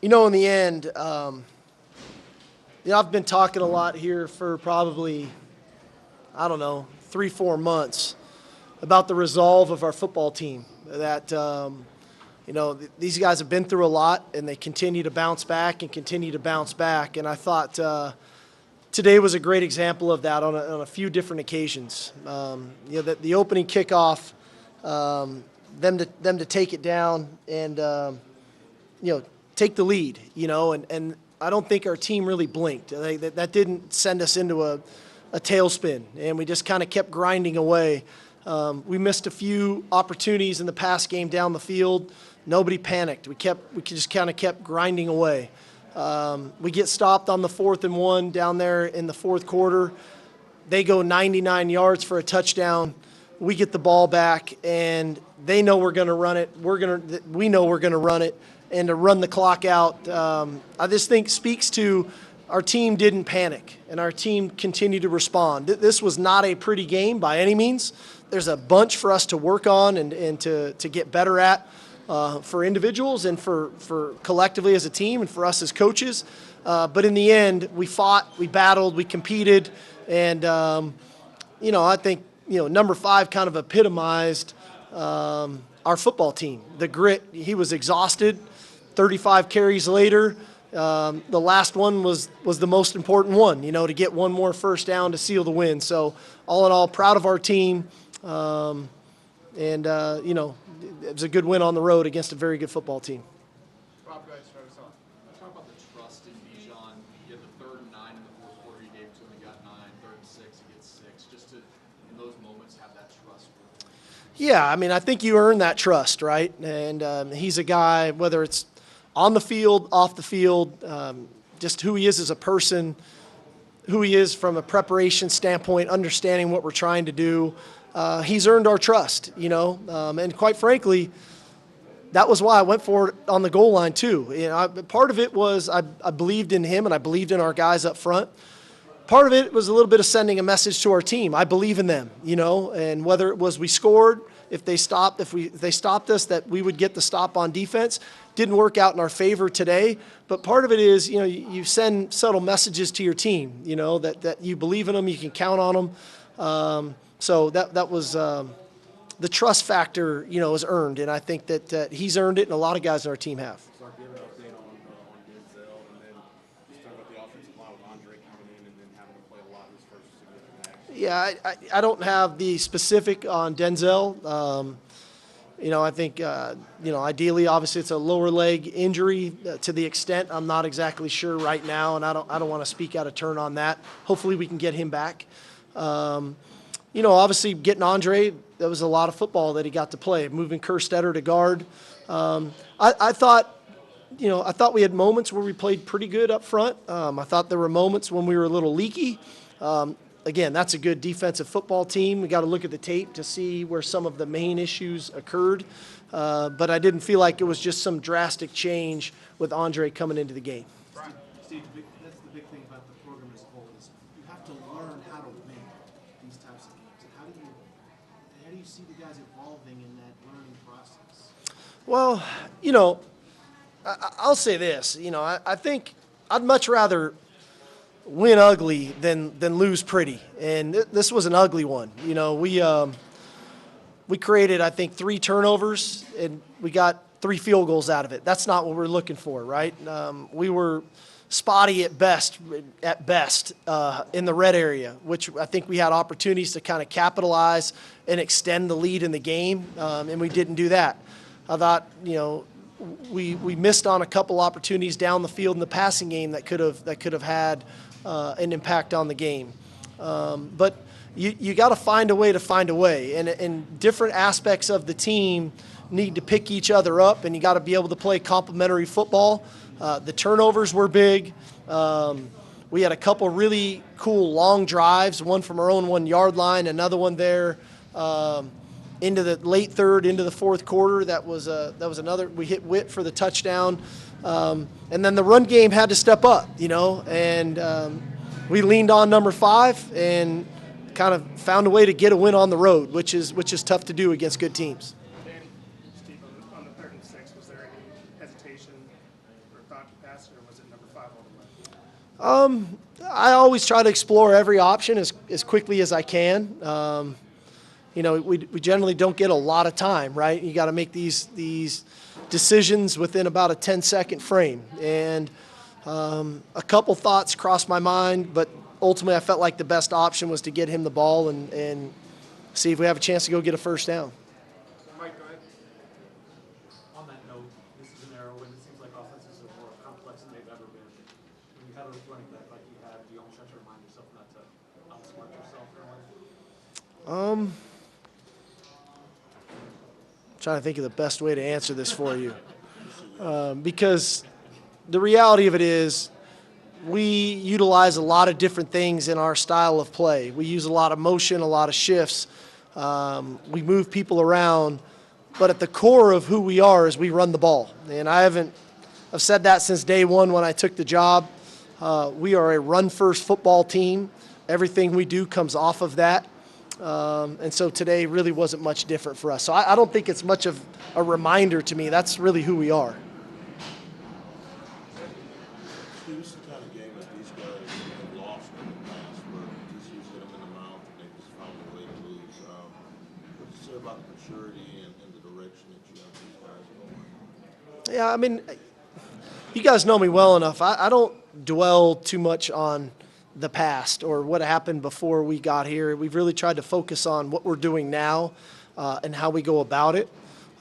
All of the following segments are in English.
In the end, I've been talking a lot here for probably, 3-4 months about the resolve of our football team. That, these guys have been through a lot, and they continue to bounce back and continue to bounce back. And I thought today was a great example of that on a few different occasions. The opening kickoff, them to take it down and take the lead. And I don't think our team really blinked. That didn't send us into a tailspin, and we just kind of kept grinding away. We missed a few opportunities in the pass game down the field. Nobody panicked. We just kind of kept grinding away. We get stopped on the 4th and 1 down there in the fourth quarter. They go 99 yards for a touchdown. We get the ball back, and they know we're going to run it. We know we're going to run it, and to run the clock out. I just think speaks to our team didn't panic, and our team continued to respond. This was not a pretty game by any means. There's a bunch for us to work on and to get better at. For individuals and for collectively as a team and for us as coaches. But in the end, we fought, we battled, we competed, and, I think, number 5 kind of epitomized our football team. The grit, he was exhausted, 35 carries later. The last one was the most important one, to get one more first down to seal the win. So all in all, proud of our team. It was a good win on the road against a very good football team. Rob, guys, start us off. Talk about the trust in Bijan. You had the 3rd and 9 in the fourth quarter. You gave to him. He got 9. 3rd and 6. He gets 6. Just to, in those moments, have that trust. Yeah, I think you earn that trust, right? And he's a guy, whether it's on the field, off the field, just who he is as a person, who he is from a preparation standpoint, understanding what we're trying to do. He's earned our trust, and quite frankly, that was why I went for it on the goal line too. Part of it was I believed in him and I believed in our guys up front. Part of it was a little bit of sending a message to our team. I believe in them, and whether it was we scored, if they stopped us, that we would get the stop on defense. Didn't work out in our favor today, but part of it is, you send subtle messages to your team, that you believe in them, you can count on them. So that was the trust factor, is earned, and I think that he's earned it, and a lot of guys on our team have. Sark, do you have an update on Denzel, and then just talk about the offensive line with Andre coming in and then having to play a lot in his first significant action? Yeah, I don't have the specific on Denzel. I think, ideally, obviously, it's a lower leg injury to the extent. I'm not exactly sure right now, and I don't want to speak out of turn on that. Hopefully, we can get him back. Obviously getting Andre, that was a lot of football that he got to play. Moving Kerstetter to guard. I thought we had moments where we played pretty good up front. I thought there were moments when we were a little leaky. Again, that's a good defensive football team. We got to look at the tape to see where some of the main issues occurred. But I didn't feel like it was just some drastic change with Andre coming into the game. Brian, Steve, that's the big thing about the program as a whole is you have to learn how to win these types of games. And how do you see the guys evolving in that learning process? Well, I'll say this. I think I'd much rather win ugly than lose pretty, and this was an ugly one. We created, I think, 3 turnovers, and we got 3 field goals out of it. That's not what we're looking for, right? We were spotty at best in the red area, which I think we had opportunities to kind of capitalize and extend the lead in the game, and we didn't do that. I thought, we missed on a couple opportunities down the field in the passing game that could have had an impact on the game. But you got to find a way, and different aspects of the team need to pick each other up, and you got to be able to play complementary football. The turnovers were big. We had a couple really cool long drives, one from our own 1-yard line, another one there into the late third, into the fourth quarter. That was another. We hit Witt for the touchdown, and then the run game had to step up, and we leaned on number 5 and kind of found a way to get a win on the road, which is tough to do against good teams. Danny, Steve, on the 3rd and 6, was there any hesitation or pass, or was it number 5 all the way? I always try to explore every option as quickly as I can. We generally don't get a lot of time, right? You got to make these decisions within about a 10-second frame. And a couple thoughts crossed my mind, but ultimately I felt like the best option was to get him the ball and see if we have a chance to go get a first down. Mike, go ahead. On that note, this is an era when it seems like offenses are more complex than they've ever been. When you have a running back like you have, you almost have to remind yourself not to outsmart yourself in a way. Trying to think of the best way to answer this for you. Because the reality of it is we utilize a lot of different things in our style of play. We use a lot of motion, a lot of shifts. We move people around. But at the core of who we are is we run the ball. And I've said that since day one when I took the job. We are a run-first football team. Everything we do comes off of that. And so today really wasn't much different for us. So I don't think it's much of a reminder to me. That's really who we are. This is the kind of game that these guys have lost in the past where TCU's hit them in the mouth and they just found a way to lose. What do you say about the maturity and the direction that you have these guys going? Yeah, I mean, you guys know me well enough. I don't dwell too much on the past or what happened before we got here. We've really tried to focus on what we're doing now and how we go about it.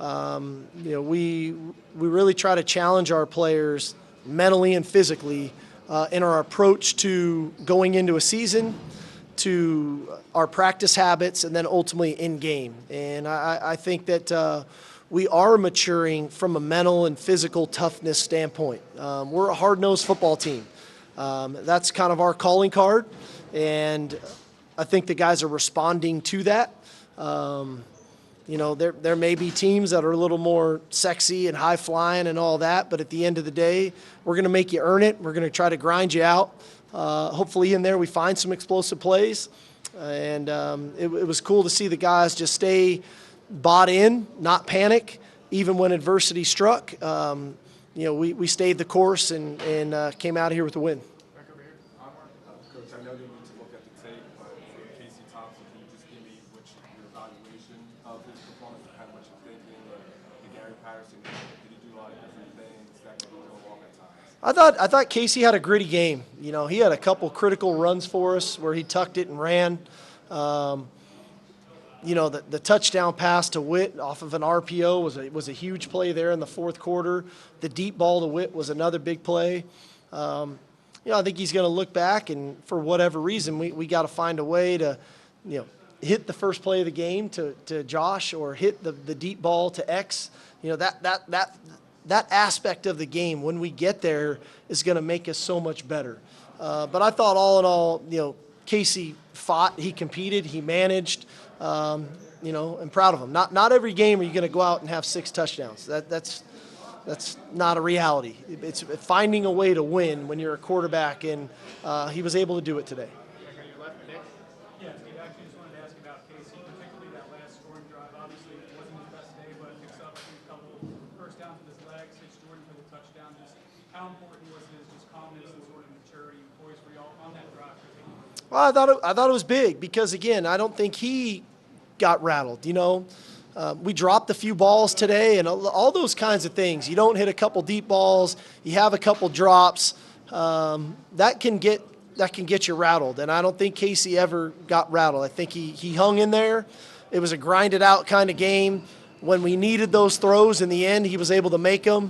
We really try to challenge our players mentally and physically in our approach to going into a season, to our practice habits, and then ultimately in game. And I think that we are maturing from a mental and physical toughness standpoint. We're a hard-nosed football team. That's kind of our calling card, and I think the guys are responding to that. There may be teams that are a little more sexy and high-flying and all that, but at the end of the day, we're going to make you earn it. We're going to try to grind you out. Hopefully in there we find some explosive plays, and it was cool to see the guys just stay bought in, not panic, even when adversity struck. We stayed the course and came out of here with a win. Back over here. Coach, I know you need to look at the tape, but for Casey Thompson, can you just give me your evaluation of his performance, kind of what you're thinking? The Gary Patterson, did he do a lot of different things that could go wrong at times? I thought Casey had a gritty game. He had a couple critical runs for us where he tucked it and ran. The touchdown pass to Witt off of an RPO was a huge play there in the fourth quarter. The deep ball to Witt was another big play. I think he's going to look back, and for whatever reason, we got to find a way to, hit the first play of the game to Josh or hit the deep ball to X. That aspect of the game, when we get there, is going to make us so much better. But I thought all in all, Casey fought, he competed, he managed. I'm proud of him. Not every game are you going to go out and have 6 touchdowns. That's not a reality. It's finding a way to win when you're a quarterback, and he was able to do it today. Yeah, Steve, actually just wanted to ask about Casey, particularly that last scoring drive. Obviously, it wasn't his best day, but picks up a couple first downs with his legs, hits Jordan for the touchdown. Just how important was his just calmness and sort of maturity and poise for y'all on that drive? Well, I thought it was big because, again, I don't think he got rattled. We dropped a few balls today and all those kinds of things. You don't hit a couple deep balls. You have a couple drops. That can get you rattled, and I don't think Casey ever got rattled. I think he hung in there. It was a grinded out kind of game. When we needed those throws in the end, he was able to make them,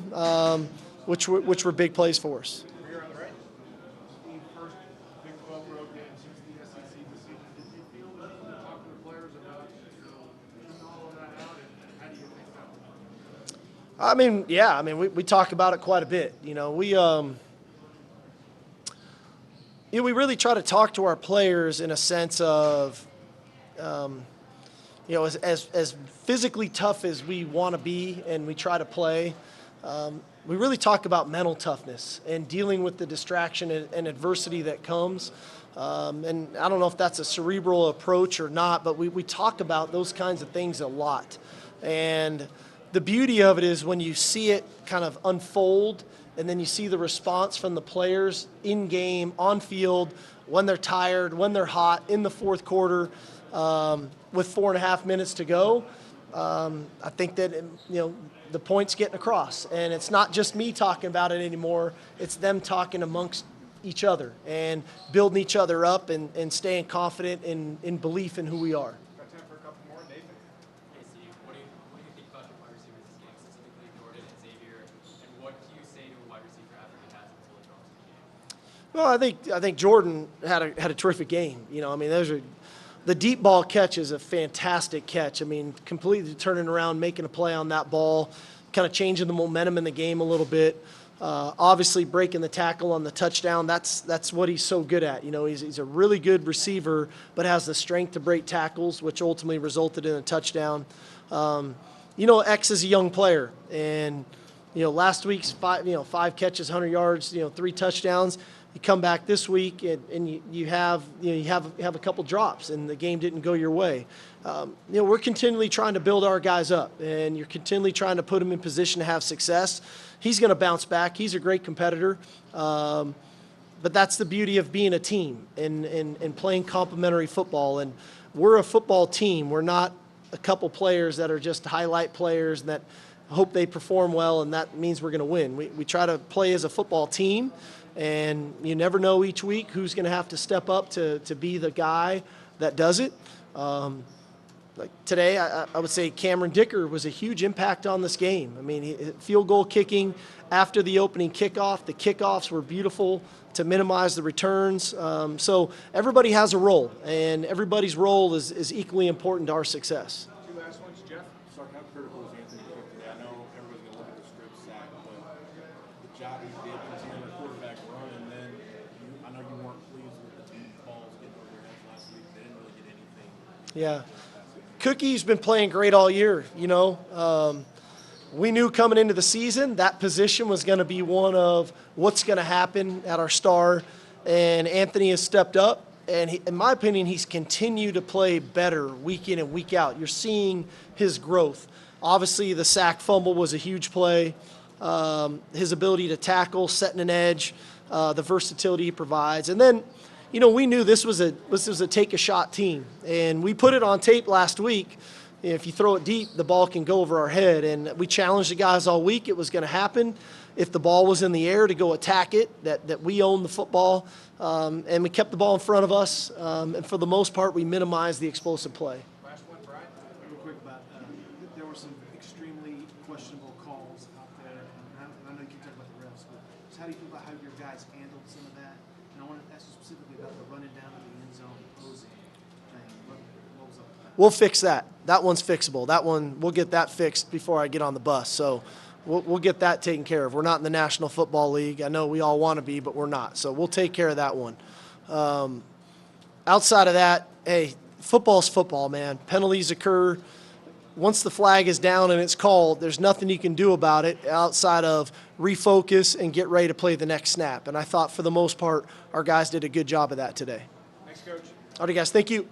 which were big plays for us. Here on the right. The first Big 12 road game since the SEC decision. Did you feel that you were talking to players about getting all of that out, and how do you think that went? We talk about it quite a bit. We really try to talk to our players in a sense of, as physically tough as we want to be and we try to play, we really talk about mental toughness and dealing with the distraction and adversity that comes. And I don't know if that's a cerebral approach or not, but we talk about those kinds of things a lot. And the beauty of it is when you see it kind of unfold and then you see the response from the players in game, on field, when they're tired, when they're hot, in the fourth quarter, with 4.5 minutes to go. I think that, the point's getting across, and it's not just me talking about it anymore. It's them talking amongst each other and building each other up and staying confident in belief in who we are. Got time for a couple more, Nathan? Hey Steve, what do you think about your wide receivers this game, specifically Jordan and Xavier, and what do you say to a wide receiver after he has until it comes to the game? Well, I think Jordan had a terrific game. The deep ball catch is a fantastic catch. Completely turning around, making a play on that ball, kind of changing the momentum in the game a little bit. Obviously breaking the tackle on the touchdown, that's what he's so good at. He's a really good receiver, but has the strength to break tackles, which ultimately resulted in a touchdown. X is a young player, and last week's 5 catches, 100 yards, 3 touchdowns. You come back this week and you have a couple drops, and the game didn't go your way. We're continually trying to build our guys up, and you're continually trying to put them in position to have success. He's going to bounce back. He's a great competitor, but that's the beauty of being a team and playing complementary football. And we're a football team. We're not a couple players that are just highlight players and that hope they perform well, and that means we're going to win. We try to play as a football team. And you never know each week who's going to have to step up to be the guy that does it. Like today, I would say Cameron Dicker was a huge impact on this game. Field goal kicking after the opening kickoff. The kickoffs were beautiful to minimize the returns. So everybody has a role, and everybody's role is equally important to our success. 2 last ones, Jeff? Sark, how critical is Anthony Cook today? I know everybody's going to look at the strip sack, but the job he did continuing the quarterback run, and then I know you weren't pleased with the 2 calls getting over your heads last week. They didn't really get anything. Yeah. Cookie's been playing great all year, We knew coming into the season that position was going to be one of what's going to happen at our star, and Anthony has stepped up, and in my opinion, he's continued to play better week in and week out. You're seeing his growth. Obviously, the sack fumble was a huge play. His ability to tackle, setting an edge, the versatility he provides. And then, we knew this was a take-a-shot team, and we put it on tape last week. If you throw it deep, the ball can go over our head, and we challenged the guys all week. It was going to happen. If the ball was in the air, to go attack it, that we own the football, and we kept the ball in front of us, and for the most part, we minimized the explosive play. Last one, Brian? Real quick about, there were some extremely questionable calls out there, and I know you can talk about the refs, but just how do you feel about how your guys handled some of that? And I want to ask you specifically about the running down to the end zone closing thing. What was up with that? We'll fix that. That one's fixable. That one, we'll get that fixed before I get on the bus. So we'll get that taken care of. We're not in the National Football League. I know we all want to be, but we're not. So we'll take care of that one. Outside of that, hey, football's football, man. Penalties occur. Once the flag is down and it's called, there's nothing you can do about it outside of refocus and get ready to play the next snap. And I thought for the most part, our guys did a good job of that today. Thanks, Coach. All right, guys, thank you.